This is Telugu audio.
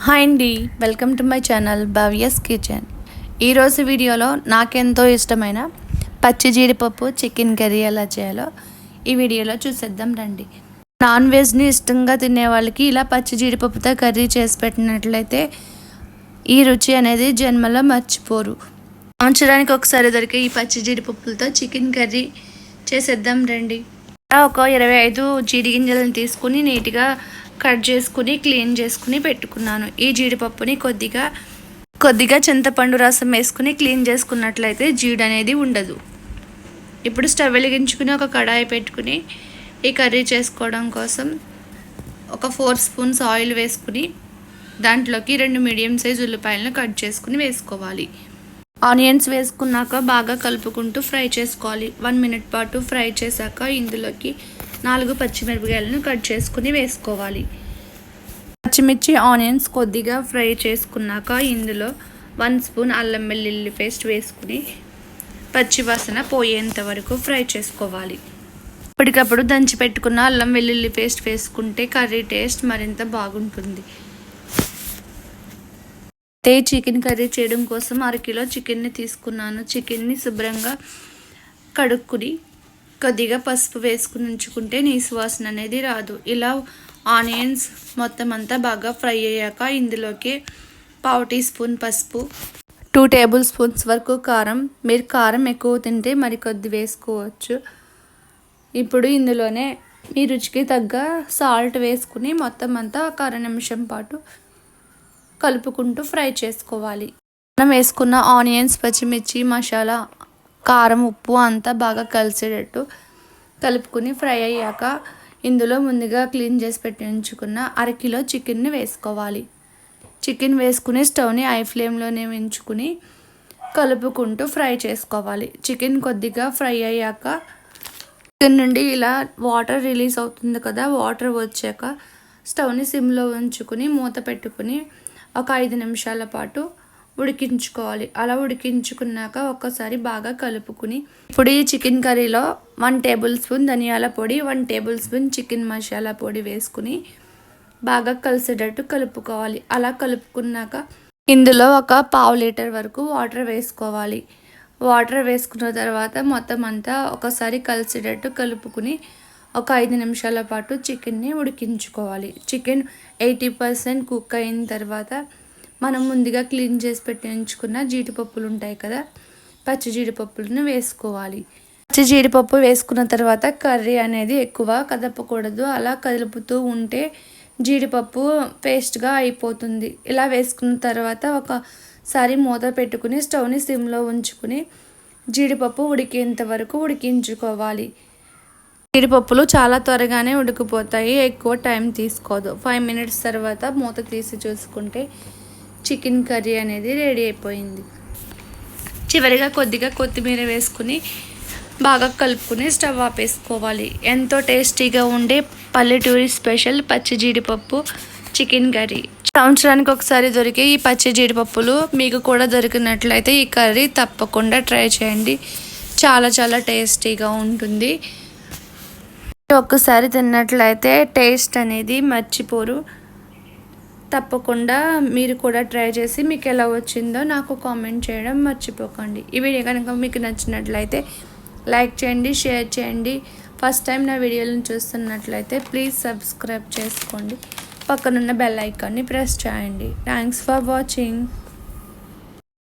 హాయ్ అండి, welcome to my channel Bhavya's kitchen. ఈరోజు వీడియోలో నాకెంతో ఇష్టమైన పచ్చి జీడిపప్పు చికెన్ కర్రీ ఎలా చేయాలో ఈ వీడియోలో చూసేద్దాం రండి. నాన్ వెజ్ని ఇష్టంగా తినే వాళ్ళకి ఇలా పచ్చి జీడిపప్పుతో కర్రీ చేసి పెట్టినట్లయితే ఈ రుచి అనేది జన్మలో మర్చిపోరు. సంవత్సరానికి ఒకసారి దొరికే ఈ పచ్చి జీడిపప్పులతో చికెన్ కర్రీ చేసేద్దాం రండి. ఒక 25 జీడి గింజలను తీసుకుని నీట్గా కట్ చేసుకుని క్లీన్ చేసుకుని పెట్టుకున్నాను. ఈ జీడిపప్పుని కొద్దిగా చింతపండు రసం వేసుకుని క్లీన్ చేసుకున్నట్లయితే జీడి అనేది ఉండదు. ఇప్పుడు స్టవ్ వెలిగించుకుని ఒక కడాయి పెట్టుకుని ఈ కర్రీ చేసుకోవడం కోసం ఒక 4 స్పూన్స్ ఆయిల్ వేసుకుని దాంట్లోకి 2 మీడియం సైజ్ ఉల్లిపాయలను కట్ చేసుకుని వేసుకోవాలి. ఆనియన్స్ వేసుకున్నాక బాగా కలుపుకుంటూ ఫ్రై చేసుకోవాలి. 1 మినిట్ పాటు ఫ్రై చేశాక ఇందులోకి 4 పచ్చిమిరపకాయలను కట్ చేసుకుని వేసుకోవాలి. పచ్చిమిర్చి ఆనియన్స్ కొద్దిగా ఫ్రై చేసుకున్నాక ఇందులో 1 స్పూన్ అల్లం వెల్లుల్లి పేస్ట్ వేసుకుని పచ్చివాసన పోయేంత వరకు ఫ్రై చేసుకోవాలి. ఇప్పటికప్పుడు దంచి పెట్టుకున్న అల్లం వెల్లుల్లి పేస్ట్ వేసుకుంటే కర్రీ టేస్ట్ మరింత బాగుంటుంది. చికెన్ కర్రీ చేయడం కోసం 1/2 కిలో చికెన్ని తీసుకున్నాను. చికెన్ని శుభ్రంగా కడుక్కుని కొద్దిగా పసుపు వేసుకుని ఉంచుకుంటే నీసు వాసన అనేది రాదు. ఇలా ఆనియన్స్ మొత్తం అంతా బాగా ఫ్రై అయ్యాక ఇందులోకి 1/2 టీ స్పూన్ పసుపు, 2 టేబుల్ స్పూన్స్ వరకు కారం. మీరు కారం ఎక్కువ తింటే మరి కొద్ది వేసుకోవచ్చు. ఇప్పుడు ఇందులోనే మీ రుచికి తగ్గ సాల్ట్ వేసుకుని మొత్తం అంతా ఒక 1/2 నిమిషం పాటు కలుపుకుంటూ ఫ్రై చేసుకోవాలి. మనం వేసుకున్న ఆనియన్స్, పచ్చిమిర్చి, మసాలా, కారం, ఉప్పు అంతా బాగా కలిసేటట్టు కలుపుకుని ఫ్రై అయ్యాక ఇందులో ముందుగా క్లీన్ చేసి పెట్టి ఉంచుకున్న 1/2 కిలో చికెన్ని వేసుకోవాలి. చికెన్ వేసుకుని స్టవ్ని హై ఫ్లేమ్లోనే ఉంచుకుని కలుపుకుంటూ ఫ్రై చేసుకోవాలి. చికెన్ కొద్దిగా ఫ్రై అయ్యాక చికెన్ నుండి ఇలా వాటర్ రిలీజ్ అవుతుంది కదా, వాటర్ వచ్చాక స్టవ్ని సిమ్లో ఉంచుకుని మూత పెట్టుకుని ఒక 5 నిమిషాల పాటు ఉడికించుకోవాలి. అలా ఉడికించుకున్నాక ఒక్కసారి బాగా కలుపుకుని ఇప్పుడు ఈ చికెన్ కర్రీలో 1 టేబుల్ స్పూన్ ధనియాల పొడి, 1 టేబుల్ స్పూన్ చికెన్ మసాలా పొడి వేసుకుని బాగా కలిసేటట్టు కలుపుకోవాలి. అలా కలుపుకున్నాక ఇందులో ఒక 1/2 లీటర్ వరకు వాటర్ వేసుకోవాలి. వాటర్ వేసుకున్న తర్వాత మొత్తం అంతా ఒకసారి కలిసేటట్టు కలుపుకుని ఒక 5 నిమిషాల పాటు చికెన్ని ఉడికించుకోవాలి. చికెన్ 80% కుక్ అయిన తర్వాత మనం ముందుగా క్లీన్ చేసి పెట్టి ఉంచుకున్న జీడిపప్పులు ఉంటాయి కదా, పచ్చి జీడిపప్పులను వేసుకోవాలి. పచ్చి జీడిపప్పు వేసుకున్న తర్వాత కర్రీ అనేది ఎక్కువ కదపకూడదు. అలా కదుపుతూ ఉంటే జీడిపప్పు పేస్ట్గా అయిపోతుంది. ఇలా వేసుకున్న తర్వాత ఒకసారి మూత పెట్టుకుని స్టవ్ని సిమ్లో ఉంచుకుని జీడిపప్పు ఉడికేంత వరకు ఉడికించుకోవాలి. జీడిపప్పులు చాలా త్వరగానే ఉడికిపోతాయి, ఎక్కువ టైం తీసుకోదు. 5 మినిట్స్ తర్వాత మూత తీసి చూసుకుంటే చికెన్ కర్రీ అనేది రెడీ అయిపోయింది. చివరిగా కొద్దిగా కొత్తిమీర వేసుకుని బాగా కలుపుకుని స్టవ్ ఆపేసుకోవాలి. ఎంతో టేస్టీగా ఉండే పల్లెటూరి స్పెషల్ పచ్చి జీడిపప్పు చికెన్ కర్రీ. సంవత్సరానికి ఒకసారి దొరికే ఈ పచ్చి జీడిపప్పులు మీకు కూడా దొరికినట్లయితే ఈ కర్రీ తప్పకుండా ట్రై చేయండి. చాలా చాలా టేస్టీగా ఉంటుంది. ఒక్కసారి తిన్నట్లయితే టేస్ట్ అనేది మర్చిపోరు. తప్పకుండా మీరు కూడా ట్రై చేసి మీకు ఎలా వచ్చిందో నాకు కామెంట్ చేయడం మర్చిపోకండి. ఈ వీడియో కనుక మీకు నచ్చినట్లయితే లైక్ చేయండి, షేర్ చేయండి. ఫస్ట్ టైం నా వీడియోలను చూస్తున్నట్లయితే ప్లీజ్ సబ్స్క్రైబ్ చేసుకోండి. పక్కనున్న బెల్ ఐకాన్ని ప్రెస్ చేయండి. Thanks for watching.